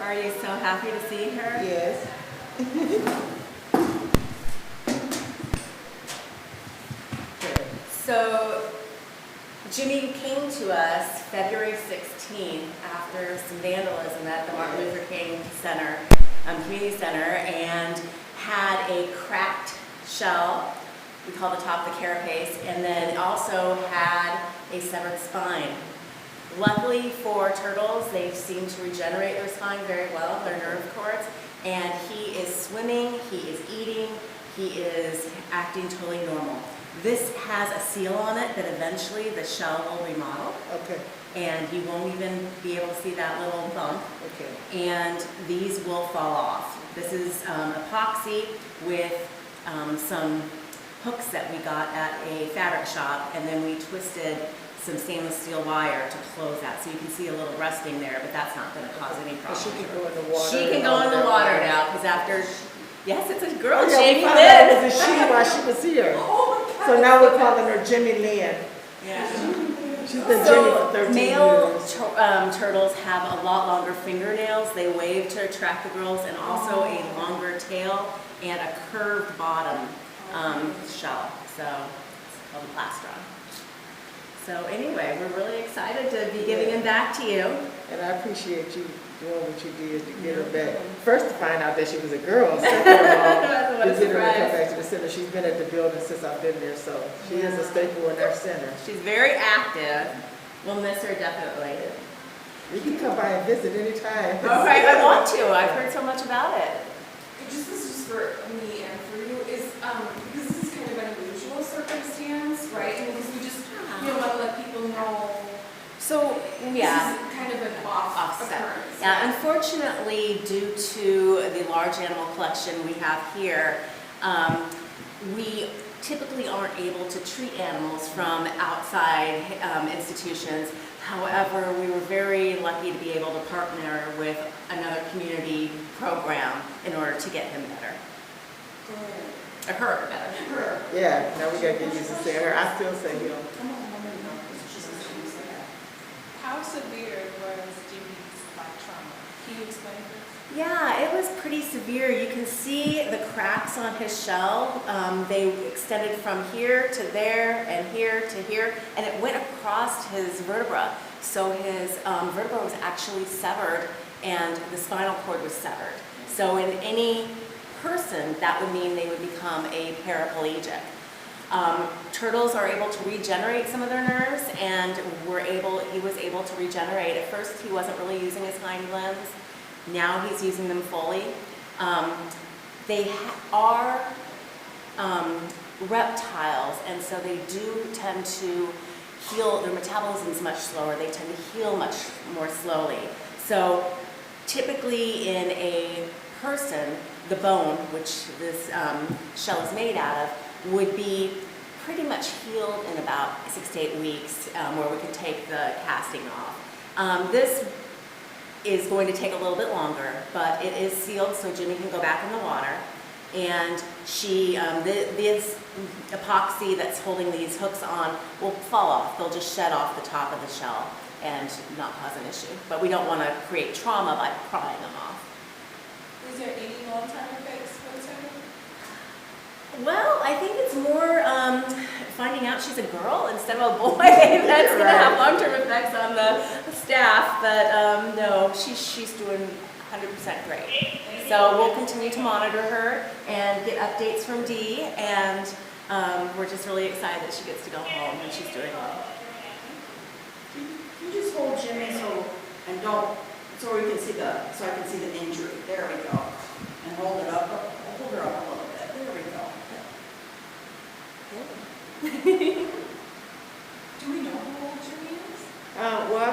Are you so happy to see her? Yes. So Jimmy came to us February 16th after some vandalism at the Martin Luther King Center, Community Center, and had a cracked shell. We call the top the carapace, and then also had a severed spine. Luckily for turtles, they seem to regenerate their spine very well, their nerve cords, and he is swimming, he is eating, he is acting totally normal. This has a seal on it that eventually the shell will remodel, Okay. and you won't even be able to see that little bump, Okay. and these will fall off. This is epoxy with some hooks that we got at a fabric shop, and then we twisted some stainless steel wire to close that, so you can see a little rusting there, but that's not going to cause any But problem. she can go in the water. She can and go all in the that. water now, because after, yes, it's a girl, Oh, yeah, Jamie we found out it Lynn. was a she while she was here. So now we're calling her Jimmy Lynn. Yeah. She's been Jimmy for 13 Male years. turtles have a lot longer fingernails. They wave to attract the girls, and also a longer tail and a curved bottom shell. So it's called a plastron. So anyway, we're really excited to be giving him back to you. And I appreciate you doing what you did to get her back. First, to find out that she was a girl. Second of all, What a to get her to come surprise. back to the center. She's been at the building since I've been there, so she is a staple in our center. She's very active. We'll miss her definitely. You can come by and visit anytime. All right, I want to. I've heard so much about it. Just this is for me and for you is because this is kind of an unusual circumstance, right? And because we just want to let people know So yeah. this is kind of an Offset. occurrence. Yeah, unfortunately, due to the large animal collection we have here, we typically aren't able to treat animals from outside institutions. However, we were very lucky to be able to partner with another community program in order to get him better. Or her better. Yeah, now we gotta get used to saying her. I still say him. How severe was Jimmy's trauma? Can you explain this? Yeah, it was pretty severe. You can see the cracks on his shell. They extended from here to there and here to here, and it went across his vertebra. So his vertebra was actually severed, and the spinal cord was severed. So in any person, that would mean they would become a paraplegic. Turtles are able to regenerate some of their nerves, and he was able to regenerate. At first, he wasn't really using his hind limbs. Now he's using them fully. They are reptiles, and so they do tend to heal. Their metabolism is much slower. They tend to heal much more slowly. So typically in a person, the bone, which this shell is made out of, would be pretty much healed in about 6 to 8 weeks, where we could take the casting off. This is going to take a little bit longer, but it is sealed so Jimmy can go back in the water. And this epoxy that's holding these hooks on will fall off. They'll just shed off the top of the shell and not cause an issue. But we don't want to create trauma by prying them off. Is there any long-term effects for the turtle? Well, I think it's more finding out she's a girl instead of a boy. That's going to have long-term effects on the staff, but no, she's doing 100% great. So we'll continue to monitor her and get updates from Dee, and we're just really excited that she gets to go home and she's doing well. You just hold Jimmy and don't, so we can see so I can see the injury. There we go. And hold it up, hold her up a little bit. There we go. Do we know how old Jimmy is? Well,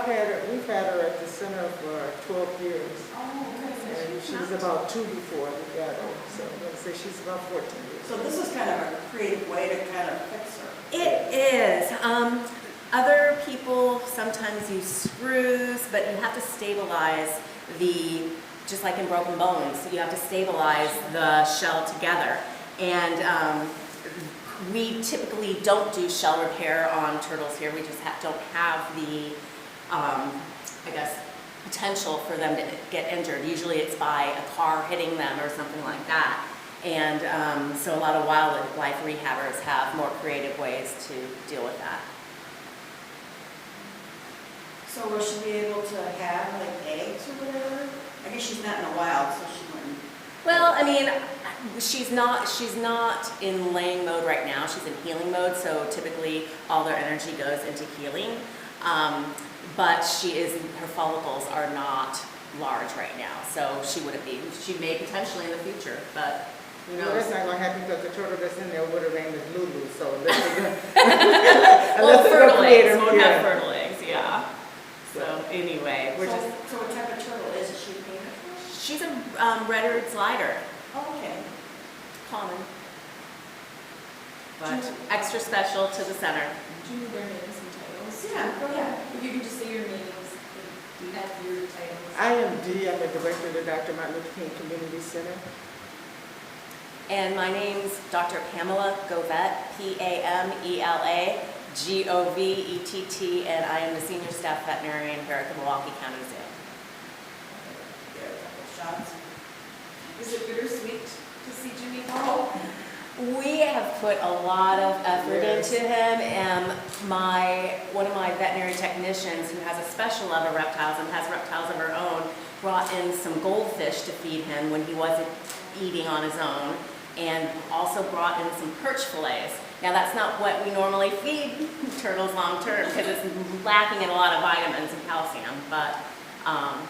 we've had her at the center for 12 years. Oh, okay. And she was about 2 before we got her, so let's say she's about 14 years. So this is kind of a creative way to kind of fix her. It is. Other people sometimes use screws, but you have to stabilize just like in broken bones, you have to stabilize the shell together. And we typically don't do shell repair on turtles here. We just don't have the, I guess, potential for them to get injured. Usually it's by a car hitting them or something like that. And so a lot of wildlife rehabbers have more creative ways to deal with that. So will she be able to have like eggs or whatever? I guess she's not in the wild, so she wouldn't. Well, I mean, she's not in laying mode right now. She's in healing mode, so typically all their energy goes into healing. But her follicles are not large right now, so she wouldn't be. She may potentially in the future, but who No, knows? that's not gonna happen because the turtle that's in there would have named is Lulu, so unless Well, it's gonna fertile create eggs a- won't yeah. have fertile eggs, yeah. So anyway, we're just. So what type of turtle is she painted? She's a red-eared slider, Oh, okay. common, but extra special to the center. Do you need their names and titles? Yeah, go ahead. If you can just say your names and your titles. I am Dee, I'm the director of the Dr. Martin Luther King Community Center. And my name's Dr. Pamela Govett, Pamela Govett, and I am the senior staff veterinarian here at the Milwaukee County Zoo. There, a couple shots. Is it bittersweet to see Jimmy go? We have put a lot of effort Yes. into him, and one of my veterinary technicians who has a special love of reptiles and has reptiles of her own brought in some goldfish to feed him when he wasn't eating on his own, and also brought in some perch fillets. Now that's not what we normally feed turtles long term because it's lacking in a lot of vitamins and calcium, but yeah.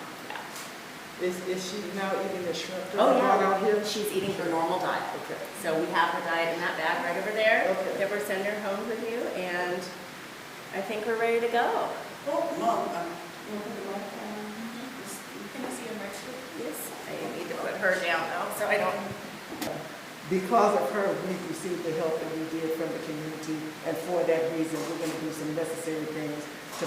Is she now eating the shrimp that Oh you brought yeah, out here? she's eating her normal diet. Okay. So we have her diet in that bag right over there. Okay. Give her, send her home with you, and I think we're ready to go. Oh, Mom, you want to put the mic on? Can I see your next one? Yes, I need to put her down though, so I don't. Because of her, we received the help that we did from the community, and for that reason, we're gonna do some necessary things to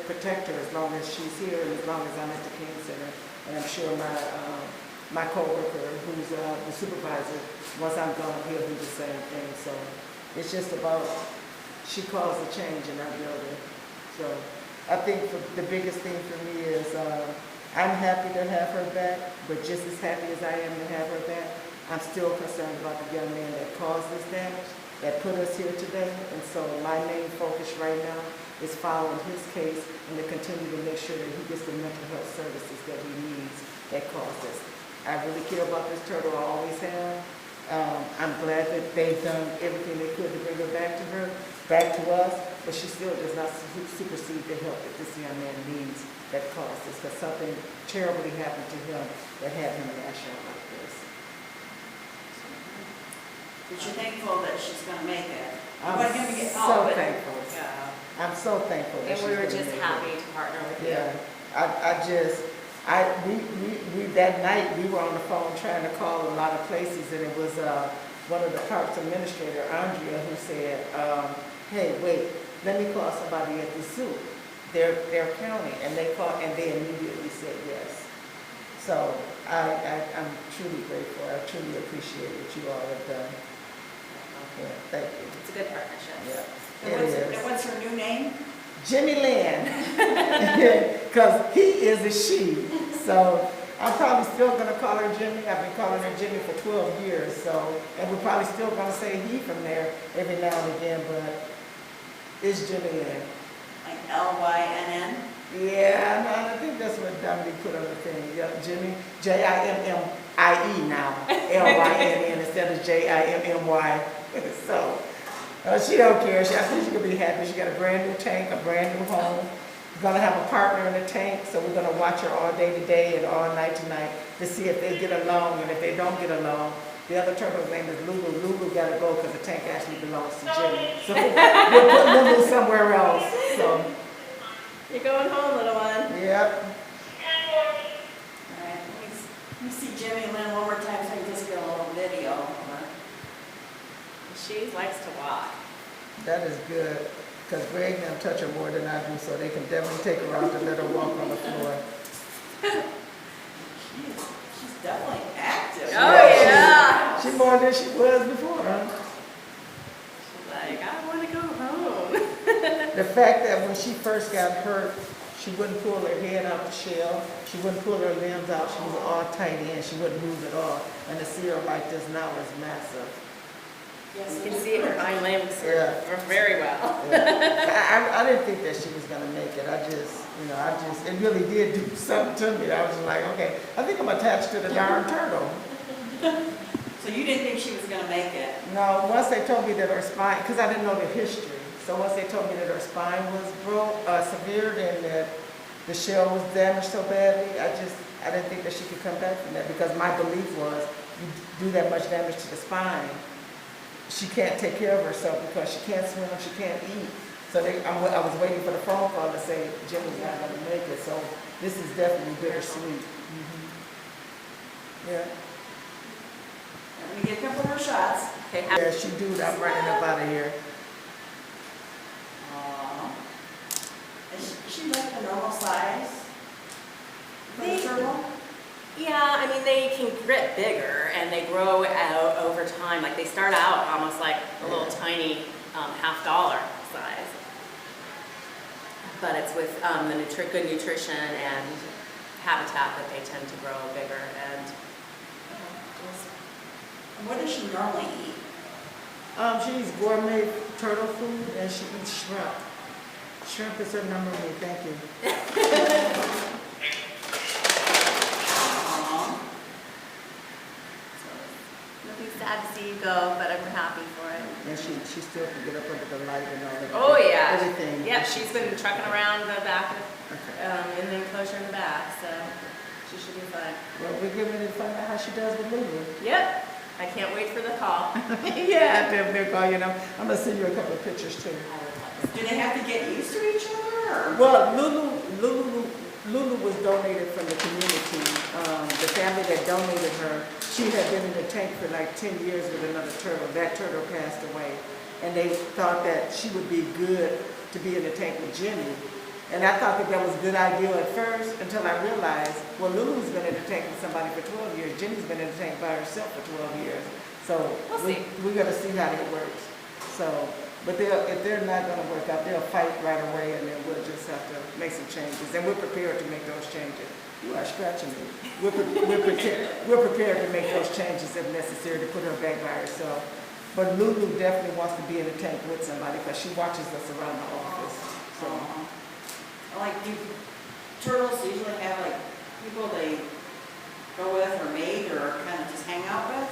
protect her as long as she's here and as long as I'm at the King Center. And I'm sure my coworker, who's the supervisor, once I'm gone, he'll do the same thing. So it's just about, she caused a change in our building. So I think the biggest thing for me is I'm happy to have her back, but just as happy as I am to have her back, I'm still concerned about the young man that caused this damage, that put us here today. And so my main focus right now is following his case and to continue to make sure that he gets the mental health services that he needs that caused this. I really care about this turtle, I always have. I'm glad that they've done everything they could to bring her back to us, but she still does not supersede the help that this young man needs that caused this, because something terribly happened to him that had him national like this. But you're thankful that she's gonna make it. I'm But him to get so out of it. thankful. Yeah. I'm so thankful that And she's we were gonna just make it. happy to partner with you. Yeah, we that night, we were on the phone trying to call a lot of places, and it was one of the parks administrator, Andrea, who said, hey, wait, let me call somebody at the zoo, their county, and they called, and they immediately said yes. So I'm truly grateful, I truly appreciate what you all have done. Yeah, thank you. It's a good partnership. Yeah, And it is. what's her new name? Jimmy Lynn, because he is a she. So I'm probably still going to call her Jimmy. I've been calling her Jimmy for 12 years. So, and we're probably still going to say he from there every now and again, but it's Jimmy Lynn. Like L-Y-N-N? Yeah, no, I think that's what Dominique put on the thing. Yep, Jimmy, Jimmie now, Lynn instead of Jimmy. So. She don't care. I think she could be happy. She got a brand new tank, a brand new home. She's gonna have a partner in the tank, so we're gonna watch her all day today and all night tonight to see if they get along. And if they don't get along, the other turtle's name is Lulu. Lulu gotta go because the tank actually belongs to Jimmy. So we'll put Lulu somewhere else. So, You're going home, little one. yep. All right, let me see Jimmy Lynn one more time so I can just get a little video of her. She likes to walk. That is good. Because Greg and them touch her more than I do, so they can definitely take her out to let her walk on the floor. She's definitely active. Oh, yeah. She more than she was before, huh? She's like, I want to go home. The fact that when she first got hurt, She wouldn't pull her head out the shell. She wouldn't pull her limbs out. She was all tight in. She wouldn't move at all. And to see her like this now is massive. Yes, You can see her hind limbs Yeah. are very well. Yeah. I didn't think that she was gonna make it. It really did do something to me. I was like, okay, I think I'm attached to the darn turtle. So you didn't think she was gonna make it? No, once they told me that her spine, because I didn't know the history, so once they told me that her spine was severe and that the shell was damaged so badly, I didn't think that she could come back from that, because my belief was, you do that much damage to the spine, she can't take care of herself because she can't swim, she can't eat. So I was waiting for the phone call to say Jimmy's not gonna make it, so this is definitely bittersweet. Yeah. Let me get a couple more shots. Okay, Yeah, she do, I'm running up out of here. Aw. Is she like the normal size for the They- turtle? yeah, I mean, they can get bigger and they grow out over time. Like they start out almost like a little tiny $half size. But it's with the good nutrition and habitat that they tend to grow bigger. And What does she normally eat? She eats gourmet turtle food and she eats shrimp. Shrimp is her number one, thank you. Aw. it'll be sad to see you go, but I'm happy for it. And she still can get up under the light and all that. Oh, yeah. Everything. Yeah, she's been trucking around the back, Okay. in the enclosure in the back, so she should be fine. Well, we're getting ready to find out how she does with Lulu. Yep, I can't wait for the call. Yeah, they'll call you, and I'm gonna send you a couple of pictures too. Do they have to get used to each other, or? Well, Lulu was donated from the community. The family that donated her, she had been in the tank for like 10 years with another turtle. That turtle passed away. And they thought that she would be good to be in the tank with Jimmy. And I thought that was a good idea at first until I realized, well, Lulu's been in the tank with somebody for 12 years. Jimmy's been in the tank by herself for 12 years. So We'll see. we're gonna see how that works. So, but if they're not gonna work out, they'll fight right away and then we'll just have to make some changes. And we're prepared to make those changes. You are scratching me. We're prepared to make those changes if necessary to put her back by herself. But Lulu definitely wants to be in the tank with somebody because she watches us around the office. So, Like, do turtles usually have like people they go with or mate or kind of just hang out with?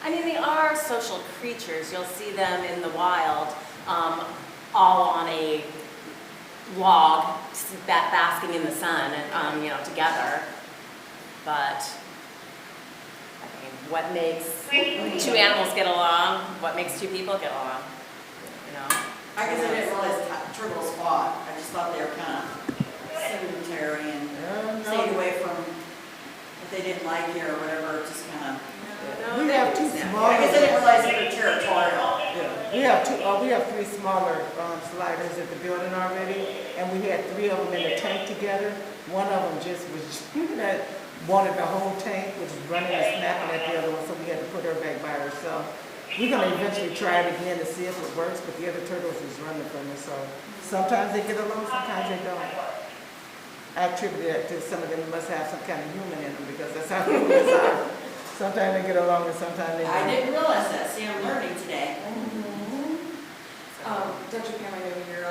I mean, they are social creatures. You'll see them in the wild, all on a log, basking in the sun, and, together. But, I mean, what makes two animals get along? What makes two people get along? I guess I didn't realize turtles fought. I just thought they were kind of sedentary and stayed away from, if they didn't like you or whatever, just kind of. we have two smaller. I guess I didn't realize they were territorial. Yeah, we have three smaller sliders at the building already, and we had 3 of them in the tank together. One of them just was wanted the whole tank, was running and snapping at the other one, so we had to put her back by herself. We're gonna eventually try it again to see if it works, but the other turtles is running from us, so sometimes they get along, sometimes they don't. I attribute that to some of them must have some kind of human in them, because that's how humans are. Sometimes they get along and sometimes they don't. I didn't realize that. See, I'm learning today. Dr. Pam, I know you're